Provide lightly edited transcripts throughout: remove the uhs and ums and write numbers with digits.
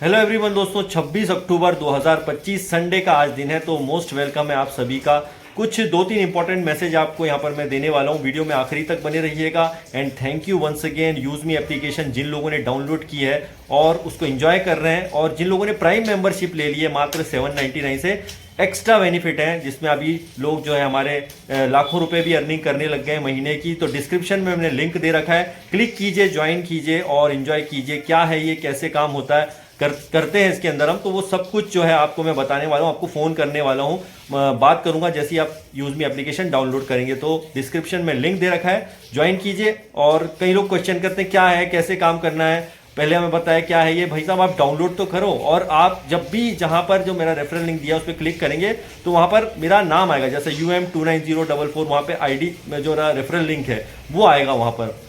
Hello everyone दोस्तों, 26 अक्टूबर 2025 Sunday का आज दिन है। तो मोस्ट वेलकम है आप सभी का। कुछ दो तीन इंपॉर्टेंट मैसेज आपको यहाँ पर मैं देने वाला हूँ। वीडियो में आखिरी तक बने रहिएगा। And thank you once again use me application, जिन लोगों ने डाउनलोड की है और उसको एंजॉय कर रहे हैं, और जिन लोगों ने प्राइम मेंबरशिप ले ली है मात्र 799 से। एक्स्ट्रा बेनिफिट है जिसमें अभी लोग जो है हमारे लाखों रुपए भी अर्निंग करने लग गए हैं महीने की। तो डिस्क्रिप्शन में हमने लिंक दे रखा है, क्लिक कीजिए, ज्वाइन कीजिए और एंजॉय कीजिए। क्या है ये, कैसे काम होता है, करते हैं इसके अंदर हम, तो वो सब कुछ जो है आपको मैं बताने वाला हूँ, आपको फ़ोन करने वाला हूँ, बात करूंगा जैसे आप यूज मी एप्लीकेशन डाउनलोड करेंगे। तो डिस्क्रिप्शन में लिंक दे रखा है, ज्वाइन कीजिए। और कई लोग क्वेश्चन करते हैं क्या है, कैसे काम करना है, पहले हमें बताया क्या है ये। भाई साहब, आप डाउनलोड तो करो, और आप जब भी जहां पर जो मेरा रेफरल लिंक दिया उस पर क्लिक करेंगे तो वहां पर मेरा नाम आएगा, जैसे UM29044, वहां पे ID में जो रेफरल लिंक है वो आएगा वहां पर,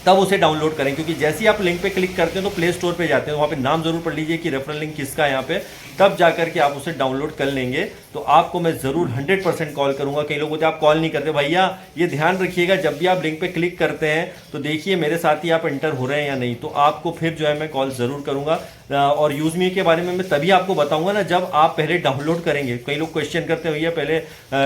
तब उसे डाउनलोड करें। क्योंकि जैसे ही आप लिंक पे क्लिक करते हैं तो प्ले स्टोर पे जाते हैं, वहाँ पे नाम जरूर पढ़ लीजिए कि रेफरल लिंक किसका है यहाँ पे, तब जाकर के आप उसे डाउनलोड कर लेंगे। तो आपको मैं ज़रूर 100% कॉल करूंगा। कई लोग होते हैं आप कॉल नहीं करते, भैया ये ध्यान रखिएगा जब भी आप लिंक पे क्लिक करते हैं तो देखिए मेरे साथ ही आप एंटर हो रहे हैं या नहीं, तो आपको फिर जो है मैं कॉल ज़रूर करूंगा। और यूज मी के बारे में मैं तभी आपको बताऊंगा ना जब आप पहले डाउनलोड करेंगे। कई लोग क्वेश्चन करते हैं, भैया पहले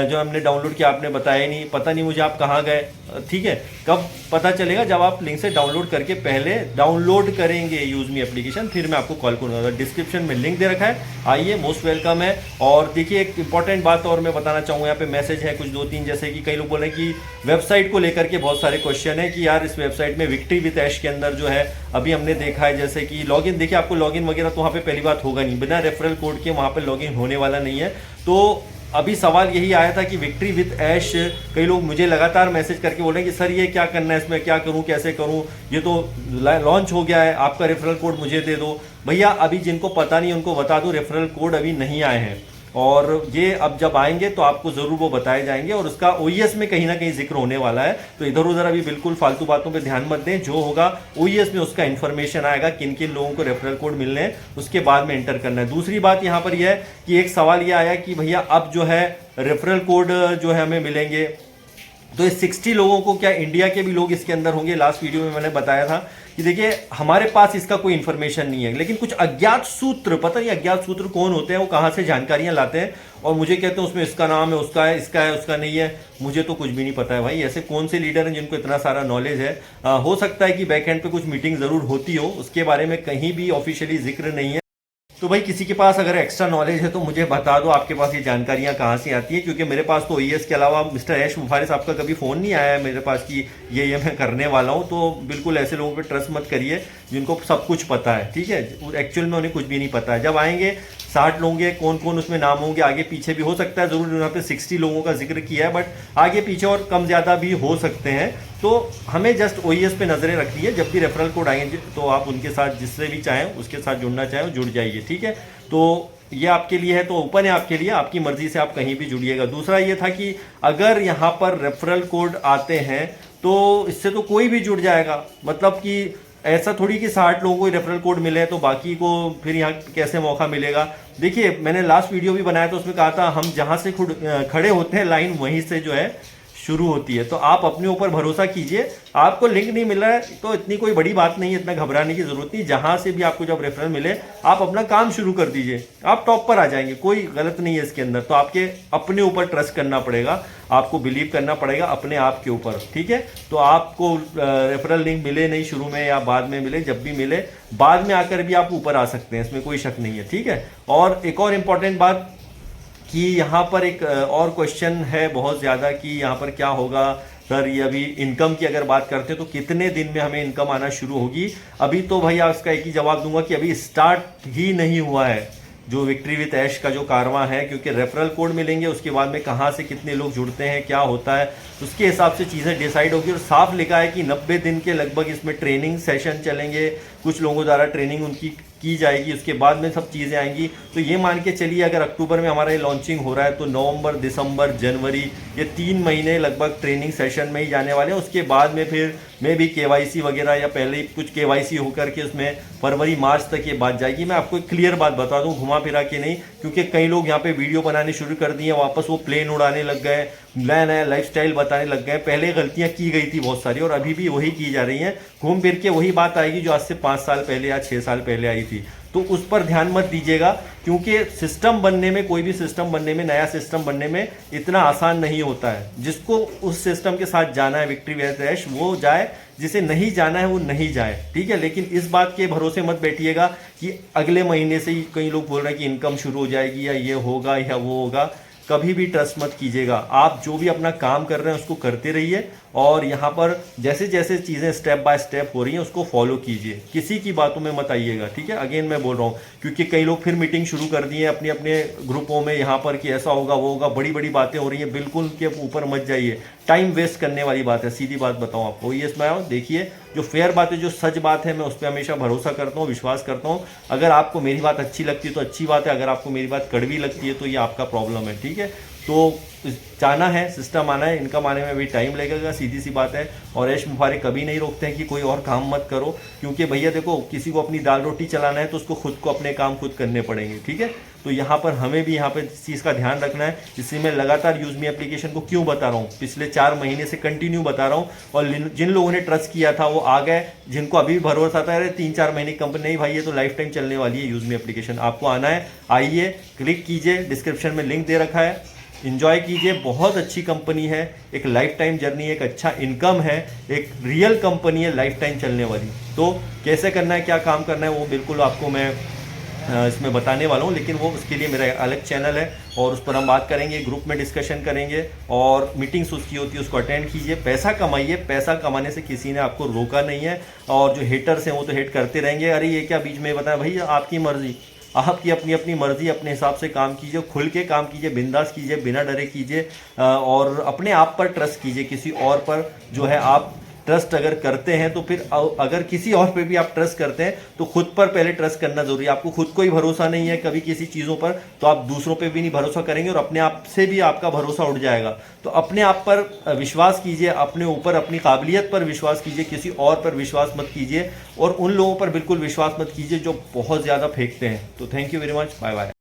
जो हमने डाउनलोड किया आपने बताया ही नहीं, पता नहीं मुझे आप कहाँ गए। ठीक है, कब पता चलेगा, जब आप लिंक से डाउनलोड करके पहले डाउनलोड करेंगे यूज मी एप्लीकेशन, फिर मैं आपको कॉल करूंगा। डिस्क्रिप्शन में लिंक दे रखा है, आइए, मोस्ट वेलकम है। और देखिए एक इंपॉर्टेंट बात और मैं बताना चाहूँगा, यहाँ पे मैसेज है कुछ दो तीन, जैसे कि कई लोग बोल रहे हैं कि वेबसाइट को लेकर के बहुत सारे क्वेश्चन है कि यार इस वेबसाइट में विक्ट्री विद ऐश के अंदर जो है अभी हमने देखा है जैसे कि लॉगिन, देखिए आपको लॉगिन वगैरह तो वहाँ पे पहली बात होगा नहीं, बिना रेफरल कोड के वहाँ पे लॉगिन होने वाला नहीं है। तो अभी सवाल यही आया था कि विक्ट्री विद ऐश, कई लोग मुझे लगातार मैसेज करके बोल रहे हैं कि सर ये क्या करना है, इसमें क्या करूं, कैसे करूं, ये तो लॉन्च हो गया है, आपका रेफरल कोड मुझे दे दो। भैया अभी जिनको पता नहीं उनको बता दूं, रेफरल कोड अभी नहीं आए हैं, और ये अब जब आएंगे तो आपको जरूर वो बताए जाएंगे, और उसका OES में कहीं ना कहीं जिक्र होने वाला है। तो इधर उधर अभी बिल्कुल फालतू बातों पे ध्यान मत दें, जो होगा OES में उसका इन्फॉर्मेशन आएगा, किन किन लोगों को रेफरल कोड मिलने हैं, उसके बाद में एंटर करना है। दूसरी बात यहाँ पर यह है कि एक सवाल यह आया कि भैया अब जो है रेफरल कोड जो है हमें मिलेंगे, तो ये 60 लोगों को, क्या इंडिया के भी लोग इसके अंदर होंगे? लास्ट वीडियो में मैंने बताया था कि देखिए हमारे पास इसका कोई इन्फॉर्मेशन नहीं है, लेकिन कुछ अज्ञात सूत्र, पता नहीं अज्ञात सूत्र कौन होते हैं, वो कहाँ से जानकारियां लाते हैं और मुझे कहते हैं उसमें इसका नाम है, उसका है, इसका है, उसका नहीं है। मुझे तो कुछ भी नहीं पता है भाई, ऐसे कौन से लीडर हैं जिनको इतना सारा नॉलेज है। हो सकता है कि बैकएंड पे कुछ मीटिंग जरूर होती हो, उसके बारे में कहीं भी ऑफिशियली जिक्र नहीं है। तो भाई किसी के पास अगर एक्स्ट्रा नॉलेज है तो मुझे बता दो, आपके पास ये जानकारियां कहाँ से आती हैं, क्योंकि मेरे पास तो OES के अलावा मिस्टर ऐश मुफारिस आपका कभी फ़ोन नहीं आया है मेरे पास कि ये मैं करने वाला हूँ। तो बिल्कुल ऐसे लोगों पे ट्रस्ट मत करिए जिनको सब कुछ पता है, ठीक है, एक्चुअल में उन्हें कुछ भी नहीं पता है। जब आएंगे 60 लोग, कौन कौन उसमें नाम होंगे, आगे पीछे भी हो सकता है, ज़रूर यहाँ पे 60 लोगों का जिक्र किया है, बट आगे पीछे और कम ज़्यादा भी हो सकते हैं। तो हमें जस्ट OES पे नज़रें रखनी है, जब भी रेफरल कोड आएंगे तो आप उनके साथ जिससे भी चाहें उसके साथ जुड़ना चाहें जुड़ जाइए, ठीक है। तो ये आपके लिए है, तो ओपन है आपके लिए, आपकी मर्जी से आप कहीं भी जुड़िएगा। दूसरा ये था कि अगर यहाँ पर रेफरल कोड आते हैं तो इससे तो कोई भी जुड़ जाएगा, मतलब कि ऐसा थोड़ी कि 60 लोगों को रेफरल कोड मिले तो बाकी को फिर यहाँ कैसे मौका मिलेगा। देखिए मैंने लास्ट वीडियो भी बनाया था, उसमें कहा था हम जहाँ से खड़े होते हैं लाइन वहीं से जो है शुरू होती है। तो आप अपने ऊपर भरोसा कीजिए, आपको लिंक नहीं मिल रहा है तो इतनी कोई बड़ी बात नहीं है, इतना घबराने की जरूरत नहीं। जहां से भी आपको जब रेफरल मिले आप अपना काम शुरू कर दीजिए, आप टॉप पर आ जाएंगे, कोई गलत नहीं है इसके अंदर। तो आपके अपने ऊपर ट्रस्ट करना पड़ेगा, आपको बिलीव करना पड़ेगा अपने आप के ऊपर, ठीक है। तो आपको रेफरल लिंक मिले नहीं शुरू में या बाद में मिले, जब भी मिले बाद में आकर भी आप ऊपर आ सकते हैं, इसमें कोई शक नहीं है, ठीक है। और एक और इम्पॉर्टेंट बात कि यहाँ पर एक और क्वेश्चन है बहुत ज़्यादा कि यहाँ पर क्या होगा सर, ये अभी इनकम की अगर बात करते हैं तो कितने दिन में हमें इनकम आना शुरू होगी। अभी तो भैया उसका एक ही जवाब दूंगा कि अभी स्टार्ट ही नहीं हुआ है जो विक्ट्री विद ऐश का जो कारवां है, क्योंकि रेफरल कोड मिलेंगे, उसके बाद में कहाँ से कितने लोग जुड़ते हैं, क्या होता है, उसके हिसाब से चीज़ें डिसाइड होगी। और साफ लिखा है कि 90 दिन के लगभग इसमें ट्रेनिंग सेशन चलेंगे, कुछ लोगों द्वारा ट्रेनिंग उनकी की जाएगी, उसके बाद में सब चीज़ें आएंगी। तो ये मान के चलिए अगर अक्टूबर में हमारा ये लॉन्चिंग हो रहा है तो नवंबर, दिसंबर, जनवरी, ये 3 महीने लगभग ट्रेनिंग सेशन में ही जाने वाले हैं। उसके बाद में फिर में भी KYC वगैरह या पहले ही कुछ KYC होकर के उसमें फरवरी मार्च तक ये बात जाएगी। मैं आपको एक क्लियर बात बता दूं, घुमा फिरा के नहीं, क्योंकि कई लोग यहाँ पे वीडियो बनाने शुरू कर दिए, वापस वो प्लेन उड़ाने लग गए, नया नया लाइफस्टाइल बताने लग गए। पहले गलतियां की गई थी बहुत सारी और अभी भी वही की जा रही हैं, घूम फिर के वही बात आएगी जो आज से 5 साल पहले या 6 साल पहले आई थी। तो उस पर ध्यान मत दीजिएगा, क्योंकि सिस्टम बनने में, कोई भी सिस्टम बनने में, नया सिस्टम बनने में इतना आसान नहीं होता है। जिसको उस सिस्टम के साथ जाना है विक्ट्री वेयर दैश, वो जाए, जिसे नहीं जाना है वो नहीं जाए, ठीक है। लेकिन इस बात के भरोसे मत बैठिएगा कि अगले महीने से ही कई लोग बोल रहे हैं कि इनकम शुरू हो जाएगी या ये होगा या वो होगा। कभी भी ट्रस्ट मत कीजिएगा। आप जो भी अपना काम कर रहे हैं उसको करते रहिए और यहाँ पर जैसे जैसे चीज़ें स्टेप बाय स्टेप हो रही हैं उसको फॉलो कीजिए, किसी की बातों में मत आइएगा, ठीक है। अगेन मैं बोल रहा हूँ, क्योंकि कई लोग फिर मीटिंग शुरू कर दी है अपने अपने ग्रुपों में यहाँ पर कि ऐसा होगा वो होगा, बड़ी बड़ी बातें हो रही हैं, बिल्कुल उनके ऊपर मत जाइए। टाइम वेस्ट करने वाली बात है, सीधी बात बताऊँ आपको। ये इसमें आओ देखिए, जो फेयर बात है, जो सच बात है, मैं उस पर हमेशा भरोसा करता हूँ, विश्वास करता हूँ। अगर आपको मेरी बात अच्छी लगती है तो अच्छी बात है, अगर आपको मेरी बात कड़वी लगती है तो ये आपका प्रॉब्लम है, ठीक है। तो जाना है, सिस्टम आना है, इनकम आने में भी टाइम लगेगा, सीधी सी बात है। और ऐश मुफारे कभी नहीं रोकते हैं कि कोई और काम मत करो, क्योंकि भैया देखो, किसी को अपनी दाल रोटी चलाना है तो उसको खुद को अपने काम खुद करने पड़ेंगे, ठीक है। तो यहाँ पर हमें भी यहाँ पर इस चीज़ का ध्यान रखना है। इसलिए मैं लगातार यूज़ मी एप्लीकेशन को क्यों बता रहा हूँ, पिछले 4 महीने से कंटिन्यू बता रहा हूँ। और जिन लोगों ने ट्रस्ट किया था वो आ गए, जिनको अभी भी भरोसा था अरे 3-4 महीने की कंपनी, नहीं भाई ये तो लाइफ टाइम चलने वाली है यूज़ मी एप्लीकेशन। आपको आना है, आइए, क्लिक कीजिए, डिस्क्रिप्शन में लिंक दे रखा है, इंजॉय कीजिए। बहुत अच्छी कंपनी है, एक लाइफ टाइम जर्नी, एक अच्छा इनकम है, एक रियल कंपनी है लाइफ टाइम चलने वाली। तो कैसे करना है, क्या काम करना है, वो बिल्कुल आपको मैं इसमें बताने वाला हूँ। लेकिन वो उसके लिए मेरा अलग चैनल है और उस पर हम बात करेंगे, ग्रुप में डिस्कशन करेंगे और मीटिंग्स उसकी होती है, उसको अटेंड कीजिए। पैसा कमाइए, पैसा कमाने से किसी ने आपको रोका नहीं है। और जो हेटर्स हैं वो तो हेट करते रहेंगे, अरे ये क्या बीच में बताया, भैया आपकी मर्जी, आपकी अपनी अपनी मर्जी, अपने हिसाब से काम कीजिए, खुल के काम कीजिए, बिंदास कीजिए, बिना डरे कीजिए। और अपने आप पर ट्रस्ट कीजिए, किसी और पर जो है आप ट्रस्ट अगर करते हैं तो फिर अगर किसी और पे भी आप ट्रस्ट करते हैं तो खुद पर पहले ट्रस्ट करना जरूरी है। आपको खुद को ही भरोसा नहीं है कभी किसी चीज़ों पर, तो आप दूसरों पे भी नहीं भरोसा करेंगे और अपने आप से भी आपका भरोसा उठ जाएगा। तो अपने आप पर विश्वास कीजिए, अपने ऊपर, अपनी काबिलियत पर विश्वास कीजिए, किसी और पर विश्वास मत कीजिए और उन लोगों पर बिल्कुल विश्वास मत कीजिए जो बहुत ज़्यादा फेंकते हैं। तो thank you very much, bye bye.